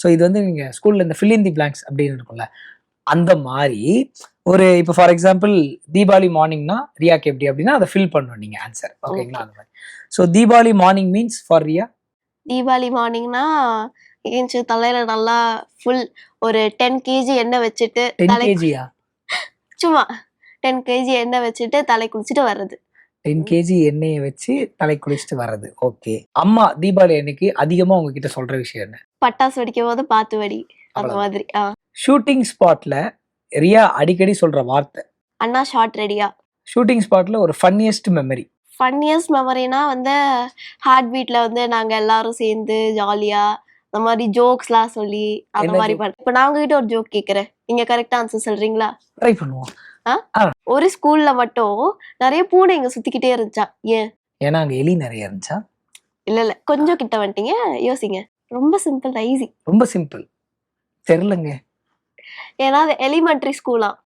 So இது வந்து நீங்க ஸ்கூல்ல இந்த ஃபில் இன் தி பிளாங்க்ஸ் அப்படின்னு இருக்கும்ல, அந்த மாதிரி ஒரு இப்போ ஃபார் எக்ஸாம்பிள் தீபாவளி மார்னிங்னா ரியாக்கு எப்படி அப்படின்னா அதை ஃபில் பண்ணணும் நீங்க ஆன்சர். ஓகேங்களா? அந்த மாதிரி. So Deepavali morning means for Riya Deepavali மார்னிங்னா ஏஞ்சி தலையில நல்லா ஃபுல் ஒரு 10 கேஜி எண்ணெய் வச்சுட்டு 10 கேஜியா? சும்மா 10 கேஜி எண்ணெய் வச்சுட்டு தலை குளிச்சுட்டு வர்றது. 10 கேஜி எண்ணெயை வச்சு தலை குளிச்சுட்டு வர்றது. ஓகே. அம்மா தீபாவளி அன்னைக்கு அதிகமா உங்ககிட்ட சொல்ற விஷயம் என்ன? பட்டாசு வெடிக்கும் போது பார்த்து வெடி, அந்த மாதிரி. ஷூட்டிங் ஸ்பாட்ல ரியா அடிக்கடி சொல்ற வார்த்தை? அண்ணா ஷார்ட் ரெடியா. ஷூட்டிங் ஸ்பாட்ல ஒரு ஃபன்னியஸ்ட் மெமரி? ஃபன்னியஸ்ட் மெமரினா வந்து ஹார்ட் பீட்ல வந்து நாங்க எல்லாரும் சேர்ந்து ஜாலியா அந்த மாதிரி ஜோக்ஸ்லாம் சொல்லி அந்த என்ன மாதிரி joke? இப்போ நான் உங்ககிட்ட ஒரு ஜோக் கேட்குறேன், நீங்க கரெக்டா ஆன்சர் சொல்றீங்களா? ட்ரை பண்ணுவோம். ஒரு ஸ்கூல்ல மட்டும் நிறைய பூனை இங்க சுத்திக்கிட்டே இருந்துச்சா, ஏன்? ஏன்னா அங்க எலி நிறைய இருந்துச்சா? இல்ல கொஞ்சம் கிட்ட வந்துட்டீங்க, யோசிங்க. ரொம்ப சிம்பிள், ஈஸி. ரொம்ப சிம்பிள். தெரியலங்க. ஏன்னா அது எலிமெண்ட்ரி ஸ்கூலா.